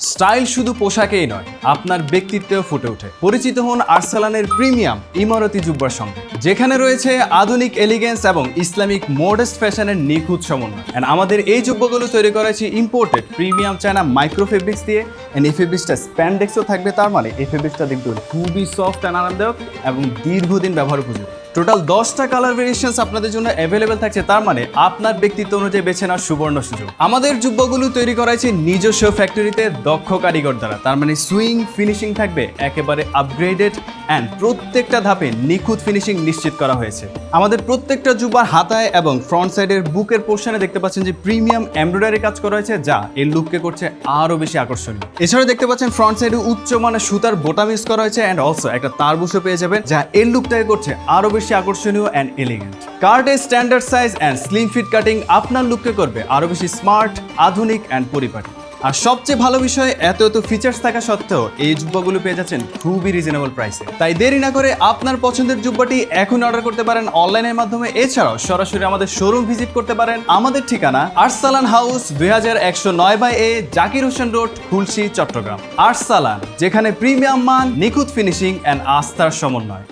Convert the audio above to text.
Style শুধু পোশাকেই নয়, আপনার ব্যক্তিত্বেও ফুটে ওঠে। পরিচিত হন আরসালানের প্রিমিয়াম ইমারতি জুব্বার সঙ্গে, যেখানে রয়েছে আধুনিক এলিগেন্স এবং ইসলামিক মডেস্ট ফ্যাশনের নিখুঁত সমন্বয়। এন্ড আমাদের এই জুব্বাগুলো তৈরি করা হয়েছে imported premium China micro fabrics দিয়ে। এন্ড এই ফেব্রিক্সটা স্প্যান্ডেক্সও থাকবে, তার মানে এই ফেব্রিক্সটা দেখতে খুবই সফট অ্যান্ড আরামদায়ক এবং দীর্ঘদিন ব্যবহার উপযোগী। টোটাল 10টা কালার ভেরিয়েশনস আপনাদের জন্য অ্যাভেলেবেল থাকছে, তার মানে আপনার ব্যক্তিত্ব অনুযায়ী বেছে নেওয়ার সুবর্ণ সুযোগ। আমাদের জুব্বাগুলো তৈরি করা হয়েছে নিজস্ব ফ্যাক্টরিতে দক্ষ কারিগর দ্বারা, তার মানে সুইং ফিনিশিং থাকবে একেবারে আপগ্রেডেড অ্যান্ড প্রত্যেকটা ধাপে নিখুঁত ফিনিশিং নিশ্চিত করা হয়েছে। আমাদের প্রত্যেকটা জুব্বার হাতায় এবং ফ্রন্ট সাইডের বুকের পোর্শনে দেখতে পাচ্ছেন যে প্রিমিয়াম এমব্রয়ডারি কাজ করা হয়েছে, যা এই লুককে করছে আরো বেশি আকর্ষণীয়। এছাড়া দেখতে পাচ্ছেন ফ্রন্ট সাইডে উচ্চমানের সুতার বোতাম ইউজ করা হয়েছে অ্যান্ড অলসো একটা তারবুশও পেয়ে যাবেন, যা এর লুকটাকে করছে আরো বেশি আকর্ষণীয় অ্যান্ড এলিগেন্ট। কার্ডের standard size and slim fit cutting আপনার লুককে করবে আরো বেশি স্মার্ট, আধুনিক অ্যান্ড পরিপাটি। আর সবচেয়ে ভালো বিষয়, এত ফিচার্স থাকা সত্ত্বেও এই জুব্বাগুলো পেয়ে যাচ্ছেন খুবই রিজনেবল প্রাইসে। তাই দেরি না করে আপনার পছন্দের জুব্বাটি এখন অর্ডার করতে পারেন অনলাইনের মাধ্যমে। এছাড়াও সরাসরি আমাদের শোরুম ভিজিট করতে পারেন। আমাদের ঠিকানা Arsalan house 2109/A, Zakir Hossain road, Khulshi, Chattogram. Arsalan, যেখানে প্রিমিয়াম মান, নিখুঁত ফিনিশিং অ্যান্ড আস্থার সমন্বয়।